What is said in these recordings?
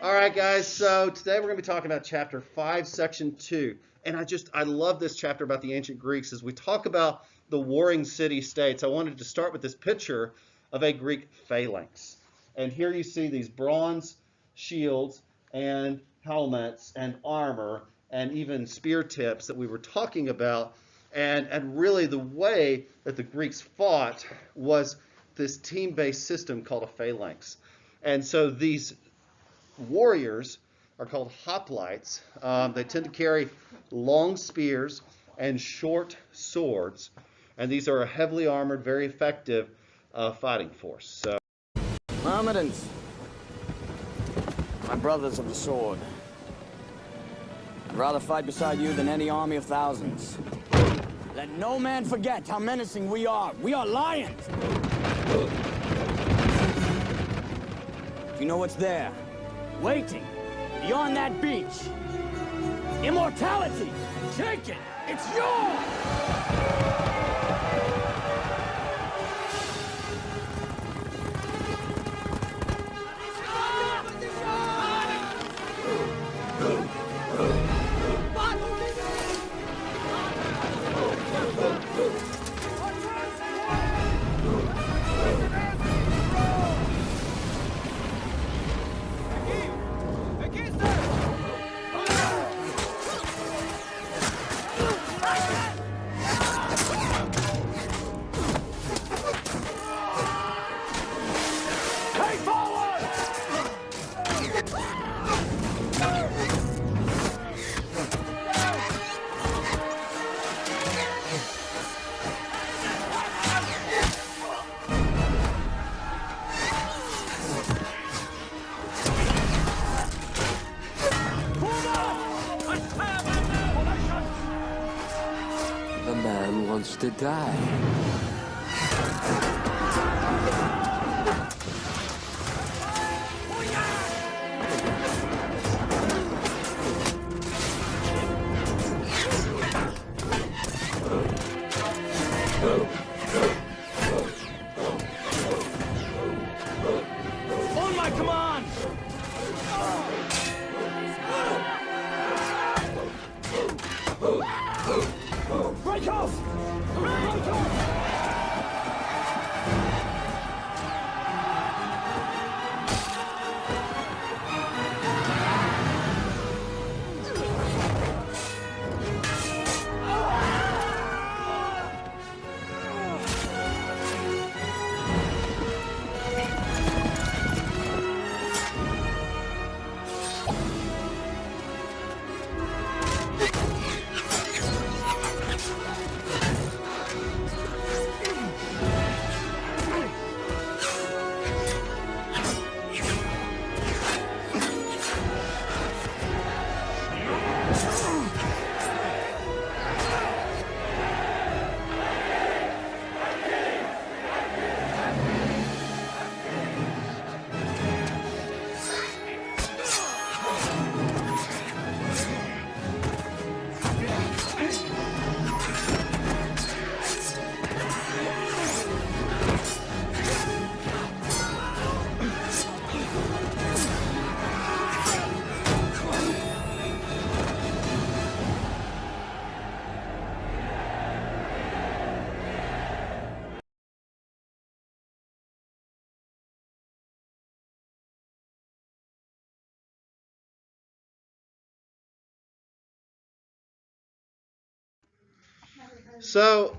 All right, guys, so today we're going to be talking about chapter 5, section 2. And I love this chapter about the ancient Greeks. As we talk about the warring city-states, I wanted to start with this picture of a Greek phalanx. And here you see these bronze shields and helmets and armor and even spear tips that we were talking about. And really the way that the Greeks fought was this team-based system called a phalanx. And so these warriors are called hoplites. They tend to carry long spears and short swords, and these are a heavily armored, very effective fighting force. So, Mohammedans, my brothers of the sword, I'd rather fight beside you than any army of thousands. Let no man forget how menacing we are. We are lions! Do you know what's there? Waiting, beyond that beach. Immortality! Take it! It's yours! The man wants to die. On my command! Break off! Break off! so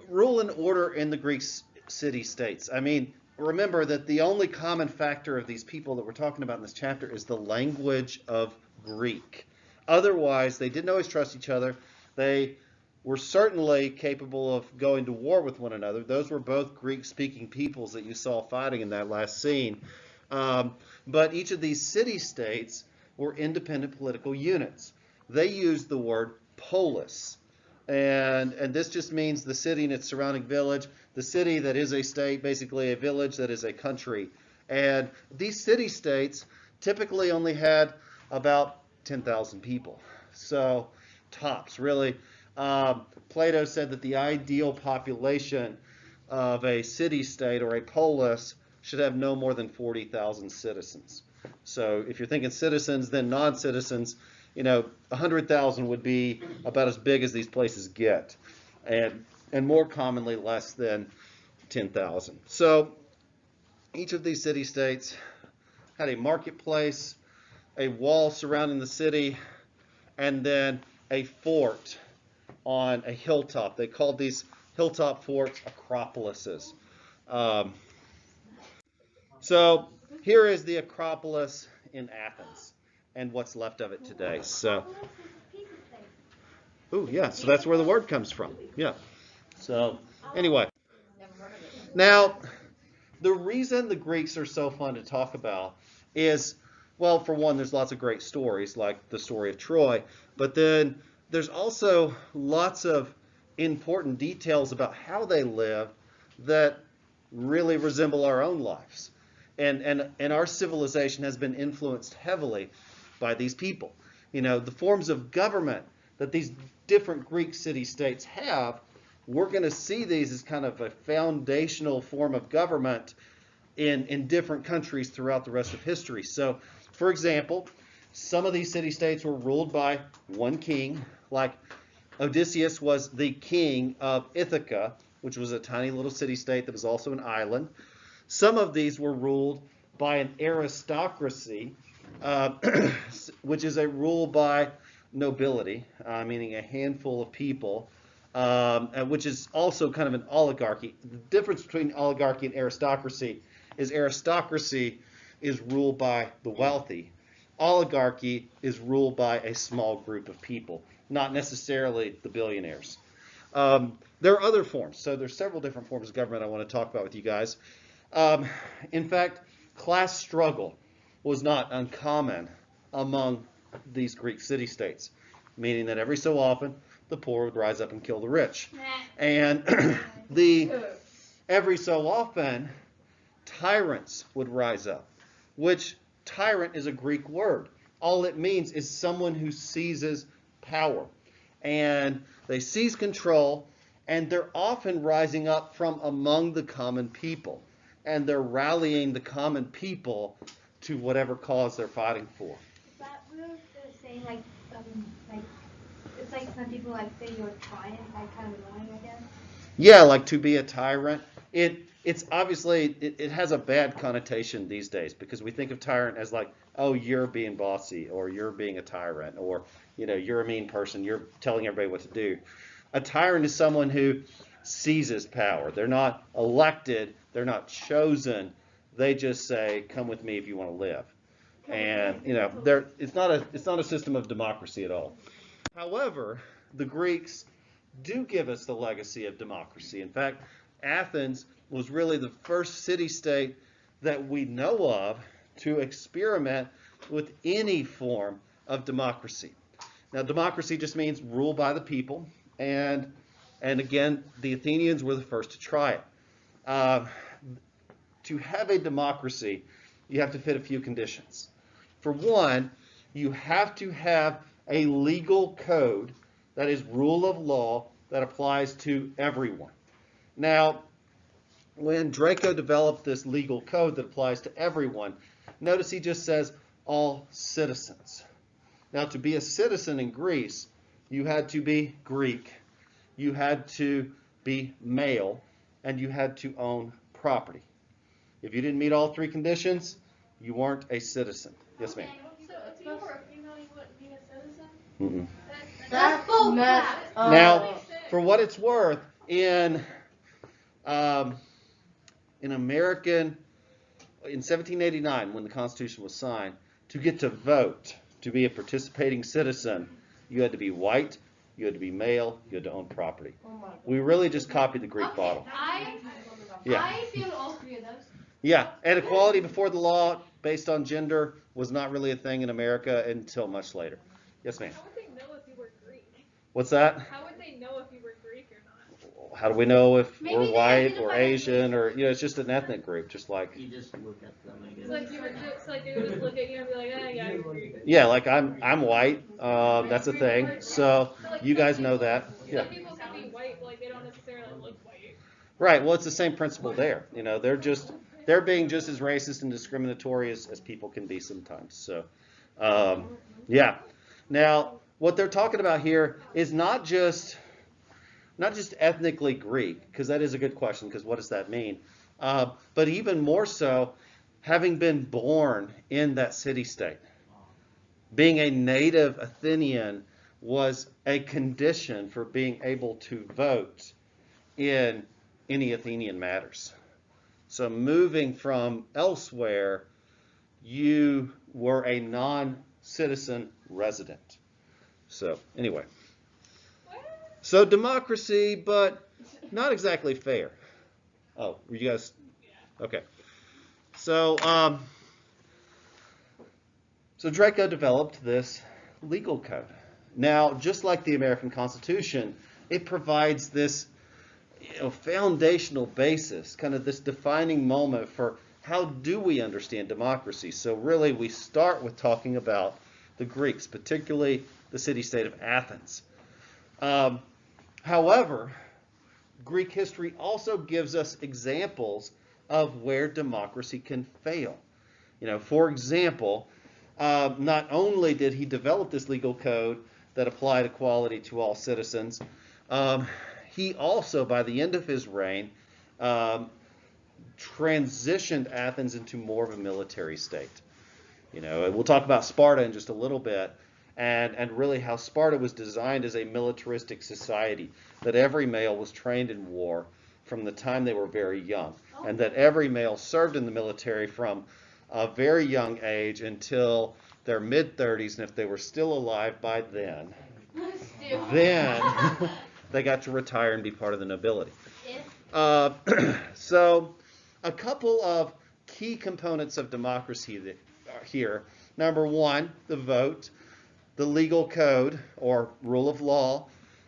rule and order in the Greek city-states. I mean, remember that the only common factor of these people that we're talking about in this chapter is the language of Greek. Otherwise, they didn't always trust each other. They were certainly capable of going to war with one another. Those were both Greek-speaking peoples that you saw fighting in that last scene. But each of these city-states were independent political units. They used the word polis. And this just means the city and its surrounding village. The city that is a state, basically a village that is a country. And these city-states typically only had about 10,000 people. So tops, really. Plato said that the ideal population of a city-state or a polis should have no more than 40,000 citizens. So if you're thinking citizens, then non-citizens, 100,000 would be about as big as these places get, and more commonly less than 10,000. So each of these city-states had a marketplace, a wall surrounding the city, and then a fort on a hilltop. They called these hilltop forts Acropolises. So here is the Acropolis in Athens and what's left of it today. So, so that's where the word comes from. Yeah. So anyway, now the reason the Greeks are so fun to talk about is, well, for one, there's lots of great stories like the story of Troy, but then there's also lots of important details about how they live that really resemble our own lives. And our civilization has been influenced heavily by these people. The forms of government that these different Greek city-states have, we're going to see these as kind of a foundational form of government in different countries throughout the rest of history. So, for example, some of these city-states were ruled by one king, like Odysseus was the king of Ithaca, which was a tiny little city-state that was also an island. Some of these were ruled by an aristocracy, which is a rule by nobility, meaning a handful of people, which is also kind of an oligarchy. The difference between oligarchy and aristocracy is ruled by the wealthy. Oligarchy is ruled by a small group of people, not necessarily the billionaires. There are other forms. So there's several different forms of government I want to talk about with you guys. In fact, class struggle was not uncommon among these Greek city-states, meaning that every so often the poor would rise up and kill the rich. And every so often tyrants would rise up, which tyrant is a Greek word. All it means is someone who seizes power. And they seize control, and they're often rising up from among the common people. And they're rallying the common people to whatever cause they're fighting for. Is that what they're saying, like, it's like some people say you're a tyrant, like kind of annoying, I guess? Yeah, like to be a tyrant. It's obviously, it has a bad connotation these days because we think of tyrant as like, oh, you're being bossy, or you're being a tyrant, or, you're a mean person, you're telling everybody what to do. A tyrant is someone who seizes power. They're not elected, they're not chosen. They just say, come with me if you want to live. And, it's not a system of democracy at all. However, the Greeks do give us the legacy of democracy. In fact, Athens was really the first city-state that we know of to experiment with any form of democracy. Now, democracy just means rule by the people, and again, the Athenians were the first to try it. To have a democracy, you have to fit a few conditions. For one, you have to have a legal code that is rule of law that applies to everyone. Now, when Draco developed this legal code that applies to everyone, notice he just says all citizens. Now, to be a citizen in Greece, you had to be Greek, you had to be male, and you had to own property. If you didn't meet all three conditions, you weren't a citizen. Yes, ma'am? So if you were a female, you wouldn't be a citizen? Mm-mm. That's bull crap. Now, for what it's worth, in American, in 1789, when the Constitution was signed, to get to vote, to be a participating citizen, you had to be white, you had to be male, you had to own property. We really just copied the Greek model. I feel all three of those. Yeah, and equality before the law based on gender was not really a thing in America until much later. Yes, ma'am? How would they know if you were Greek? What's that? How would they know if you were Greek or not? How do we know if Maybe we're they white or identify as Asian or, it's just an ethnic group, just like, You just look at them, I guess. It's like you would just they would just look at you and be like, yeah, you're Greek. yeah, like I'm white, that's a thing, so you guys know that. Yeah. Some people can be white, but they don't necessarily look white. Right, well, it's the same principle there. They're just they're being just as racist and discriminatory as people can be sometimes. So, yeah. Now, what they're talking about here is not just ethnically Greek, because that is a good question, because what does that mean? But even more so, having been born in that city-state. Being a native Athenian was a condition for being able to vote in any Athenian matters. So moving from elsewhere, you were a non-citizen resident. So anyway. So democracy, but not exactly fair. Oh, were you guys? Okay. So, so Draco developed this legal code. Now, just like the American Constitution, it provides this foundational basis, kind of this defining moment for how do we understand democracy. So really, we start with talking about the Greeks, particularly the city-state of Athens. However, Greek history also gives us examples of where democracy can fail. For example, not only did he develop this legal code that applied equality to all citizens, he also, by the end of his reign, transitioned Athens into more of a military state. We'll talk about Sparta in just a little bit, and really how Sparta was designed as a militaristic society, that every male was trained in war from the time they were very young, and that every male served in the military from a very young age until their mid-30s, and if they were still alive by then they got to retire and be part of the nobility. So a couple of key components of democracy that are here. Number one, the vote, the legal code or rule of law,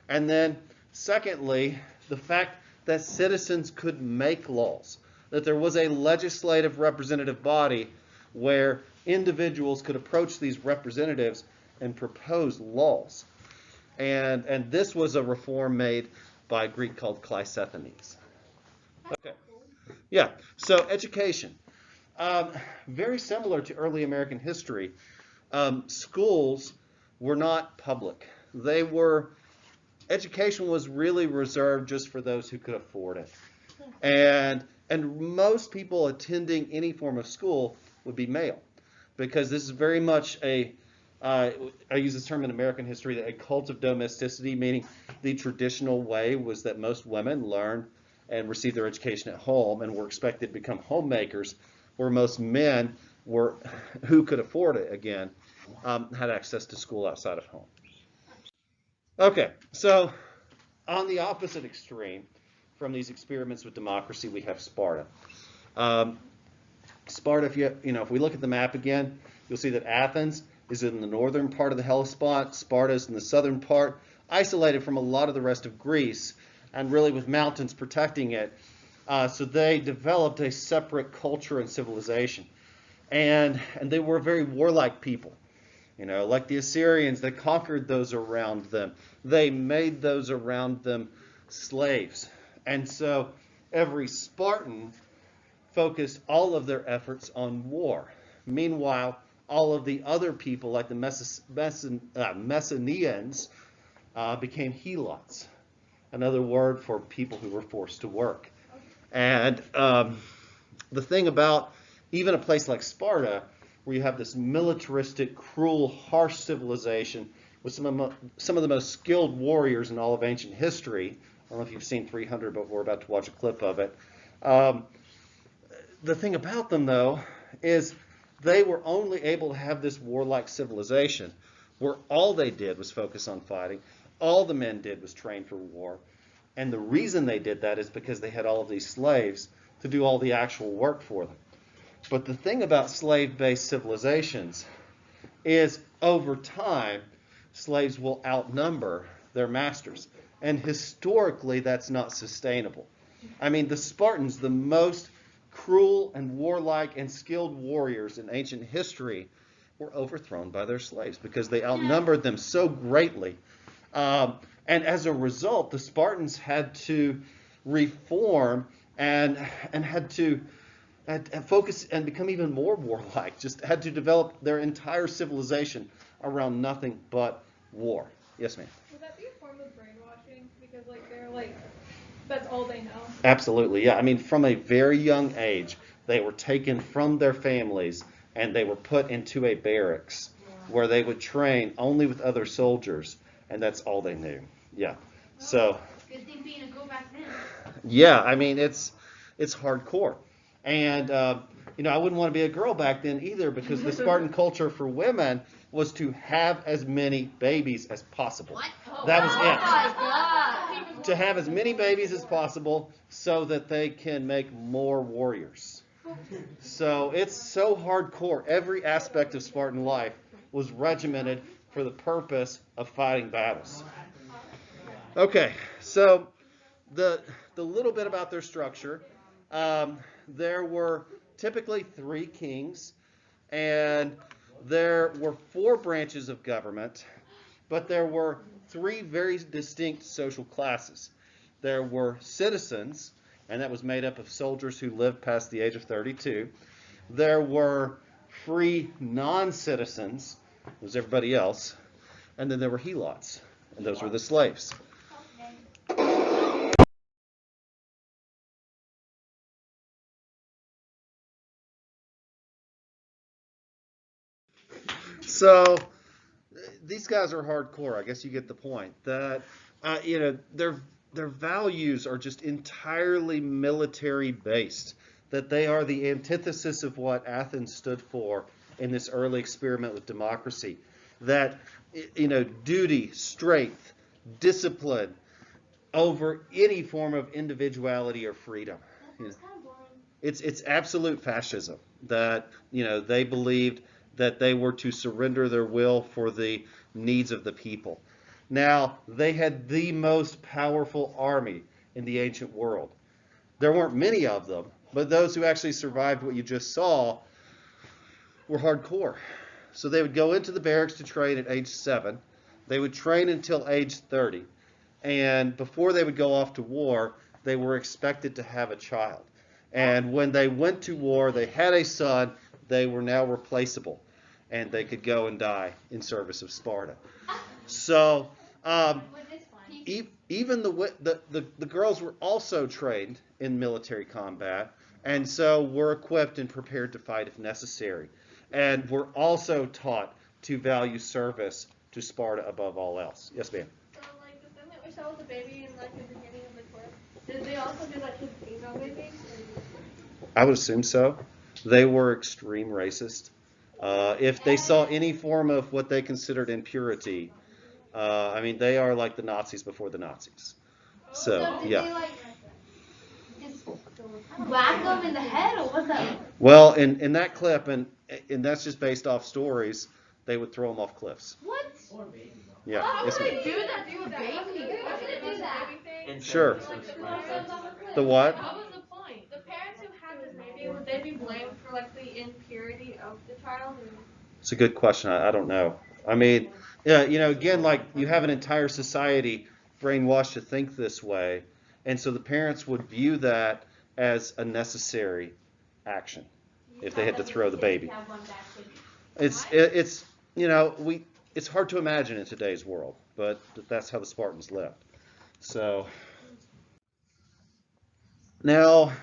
and then secondly, the fact that citizens could make laws, that there was a legislative representative body where individuals could approach these representatives and propose laws. And this was a reform made by a Greek called Cleisthenes. Okay. Yeah, so education. Very similar to early American history, schools were not public. Education was really reserved just for those who could afford it. And most people attending any form of school would be male, because this is very much I use this term in American history, a cult of domesticity, meaning the traditional way was that most women learn and receive their education at home and were expected to become homemakers, where most men who could afford it, again, had access to school outside of home. Okay, so on the opposite extreme from these experiments with democracy, we have Sparta. Sparta, if we look at the map again, you'll see that Athens is in the northern part of the Hellespont. Sparta is in the southern part, isolated from a lot of the rest of Greece, and really with mountains protecting it. So they developed a separate culture and civilization. And they were a very warlike people. Like the Assyrians, they conquered those around them. They made those around them slaves. And so every Spartan focused all of their efforts on war. Meanwhile, all of the other people, like the Messenians, became helots, another word for people who were forced to work. And the thing about even a place like Sparta, where you have this militaristic, cruel, harsh civilization with some of the most skilled warriors in all of ancient history. I don't know if you've seen 300, but we're about to watch a clip of it. The thing about them, though, is they were only able to have this warlike civilization where all they did was focus on fighting. All the men did was train for war. And the reason they did that is because they had all of these slaves to do all the actual work for them. But the thing about slave-based civilizations is over time, slaves will outnumber their masters. And historically, that's not sustainable. I mean, the Spartans, the most cruel and warlike and skilled warriors in ancient history, were overthrown by their slaves because they outnumbered them so greatly. And as a result, the Spartans had to reform and had to and focus and become even more warlike. Just had to develop their entire civilization around nothing but war. Yes, ma'am. Would that be a form of brainwashing? Because like they're like, that's all they know. Absolutely, yeah. I mean, from a very young age, they were taken from their families and they were put into a barracks where they would train only with other soldiers, and that's all they knew. Yeah. So. Good thing being a girl back then. Yeah, I mean it's hardcore, and I wouldn't want to be a girl back then either because the Spartan culture for women was to have as many babies as possible. What? That was Oh my God. to have as many babies as possible so that they can make more warriors. So it's so hardcore. Every aspect of Spartan life was regimented for the purpose of fighting battles. Okay, so the little bit about their structure, there were typically 3 kings, and there were 4 branches of government, but there were 3 very distinct social classes. There were citizens, and that was made up of soldiers who lived past the age of 32. There were free non-citizens, it was everybody else, and then there were helots, and those were the slaves. So these guys are hardcore. I guess you get the point. That their values are just entirely military based. That they are the antithesis of what Athens stood for in this early experiment with democracy. That duty, strength, discipline over any form of individuality or freedom. That's kind of boring. It's absolute fascism. That they believed that they were to surrender their will for the needs of the people. Now, they had the most powerful army in the ancient world. There weren't many of them, but those who actually survived what you just saw were hardcore. So they would go into the barracks to train at age 7. They would train until age 30. And before they would go off to war, they were expected to have a child. And when they went to war, they had a son. They were now replaceable, and they could go and die in service of Sparta. So even the girls were also trained in military combat, and so were equipped and prepared to fight if necessary, and were also taught to value service to Sparta above all else. Yes, ma'am. So like the thing that we saw with the baby in like the beginning of the clip, did they also do that to the female babies? I would assume so. They were extreme racist. If they saw any form of what they considered impurity, they are like the Nazis before the Nazis. So, did yeah. they like just whack them in the head, or what's that? Well, in that clip, and that's just based off stories, they would throw them off cliffs. What? Yeah. How it's- would they do that to a baby? Why would they do that? Sure. Like the close-ups on the clip. The what? What was the point? The parents who had this baby, would they be blamed for like the impurity of the child? It's a good question. I don't know. I mean, yeah, again, like you have an entire society brainwashed to think this way, and so the parents would view that as a necessary action if they had to throw the baby. It's hard to imagine in today's world, but that's how the Spartans lived. So now,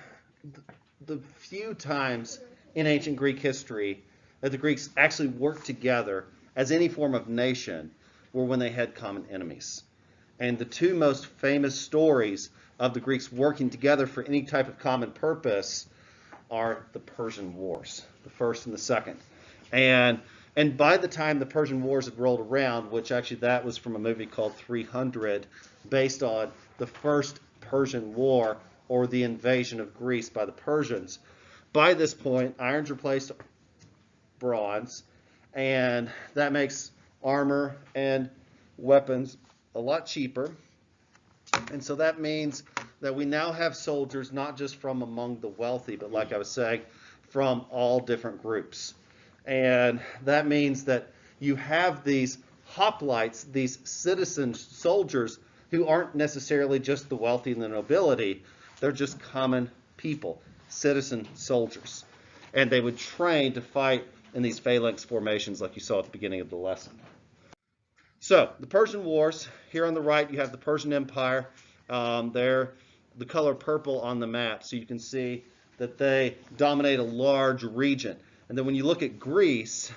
the few times in ancient Greek history that the Greeks actually worked together as any form of nation were when they had common enemies. And the 2 most famous stories of the Greeks working together for any type of common purpose are the Persian Wars, the first and the second. And by the time the Persian Wars had rolled around, which actually that was from a movie called 300, based on the first Persian War, or the invasion of Greece by the Persians. By this point, iron's replaced bronze, and that makes armor and weapons a lot cheaper. And so that means that we now have soldiers not just from among the wealthy, but like I was saying, from all different groups. And that means that you have these hoplites, these citizen soldiers, who aren't necessarily just the wealthy and the nobility. They're just common people, citizen soldiers. And they would train to fight in these phalanx formations like you saw at the beginning of the lesson. So, the Persian Wars. Here on the right, you have the Persian Empire. They're the color purple on the map, so you can see that they dominate a large region. And then when you look at Greece,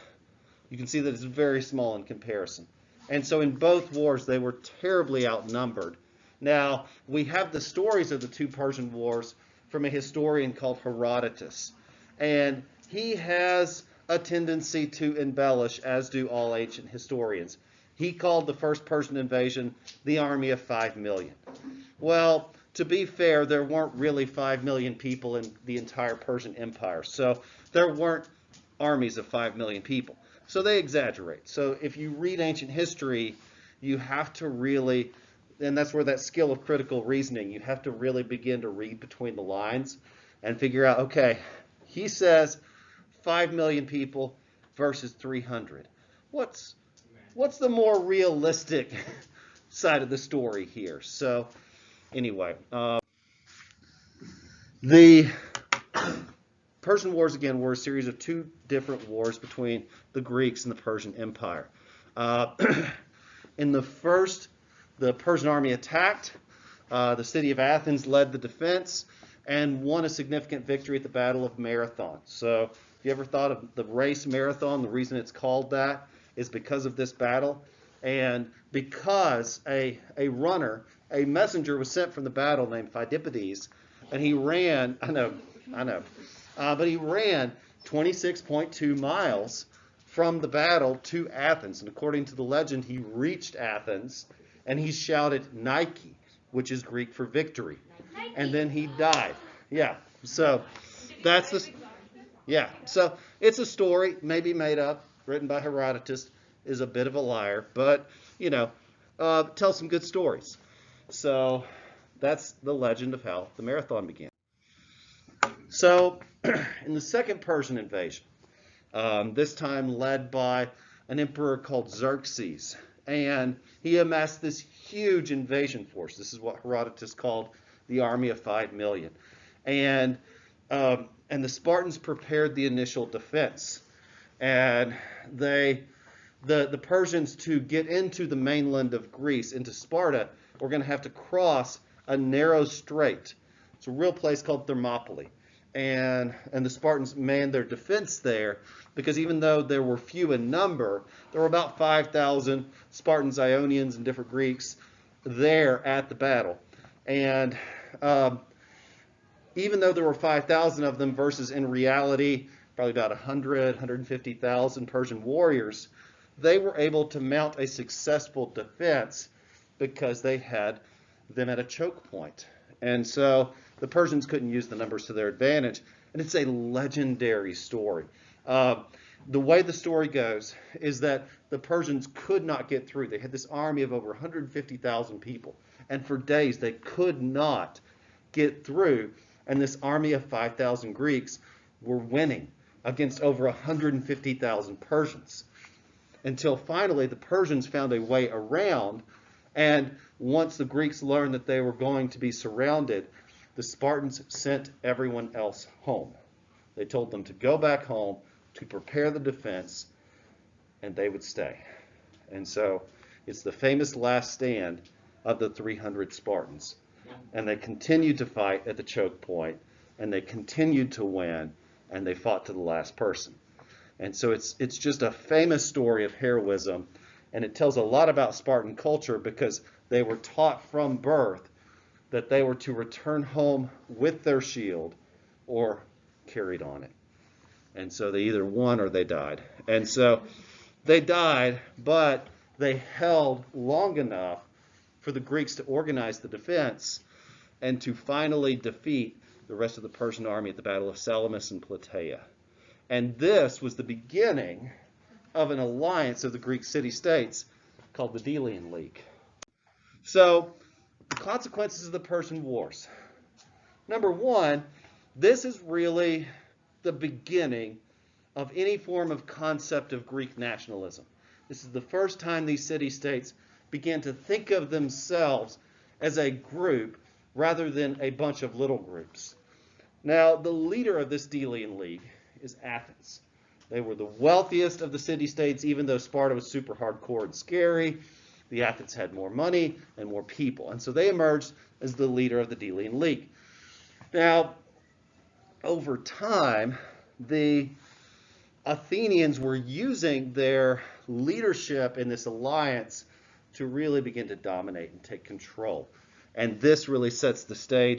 you can see that it's very small in comparison. And so in both wars, they were terribly outnumbered. Now, we have the stories of the two Persian wars from a historian called Herodotus. And he has a tendency to embellish, as do all ancient historians. He called the first Persian invasion the army of 5 million. Well, to be fair, there weren't really 5 million people in the entire Persian Empire. So there weren't armies of 5 million people. So they exaggerate. So if you read ancient history, you have to really, and that's where that skill of critical reasoning, you have to really begin to read between the lines and figure out, okay, he says 5 million people versus 300. What's the more realistic side of the story here? So anyway, the Persian Wars, again, were a series of two different wars between the Greeks and the Persian Empire. In the first, the Persian army attacked. The city of Athens led the defense and won a significant victory at the Battle of Marathon. So if you ever thought of the race marathon, the reason it's called that is because of this battle. And because a messenger was sent from the battle named Phidippides, and he ran, I know, but he ran 26.2 miles from the battle to Athens. And according to the legend, he reached Athens, and he shouted Nike, which is Greek for victory. And then he died. Yeah, so that's the... Yeah, so it's a story, maybe made up, written by Herodotus, is a bit of a liar, but, tells some good stories. So that's the legend of how the marathon began. So in the second Persian invasion, this time led by an emperor called Xerxes, and he amassed this huge invasion force. This is what Herodotus called the army of 5 million. And the Spartans prepared the initial defense. And the Persians, to get into the mainland of Greece, into Sparta, were going to have to cross a narrow strait. It's a real place called Thermopylae. And the Spartans manned their defense there because even though there were few in number, there were about 5,000 Spartans, Ionians, and different Greeks there at the battle. And even though there were 5,000 of them versus in reality probably about 150,000 Persian warriors, they were able to mount a successful defense because they had them at a choke point. And so the Persians couldn't use the numbers to their advantage. And it's a legendary story. The way the story goes is that the Persians could not get through. They had this army of over 150,000 people. And for days they could not get through. And this army of 5,000 Greeks were winning against over 150,000 Persians. Until finally the Persians found a way around. And once the Greeks learned that they were going to be surrounded, the Spartans sent everyone else home. They told them to go back home to prepare the defense, and they would stay. And so it's the famous last stand of the 300 Spartans. And they continued to fight at the choke point, and they continued to win, and they fought to the last person. And so it's just a famous story of heroism, and it tells a lot about Spartan culture because they were taught from birth that they were to return home with their shield or carried on it. And so they either won or they died. And so they died, but they held long enough for the Greeks to organize the defense and to finally defeat the rest of the Persian army at the Battle of Salamis and Plataea. And this was the beginning of an alliance of the Greek city-states called the Delian League. So, the consequences of the Persian Wars. Number one, this is really the beginning of any form of concept of Greek nationalism. This is the first time these city-states began to think of themselves as a group rather than a bunch of little groups. Now, the leader of this Delian League is Athens. They were the wealthiest of the city-states, even though Sparta was super hardcore and scary. The Athens had more money and more people, and so they emerged as the leader of the Delian League. Now, over time, the Athenians were using their leadership in this alliance to really begin to dominate and take control. And this really sets the stage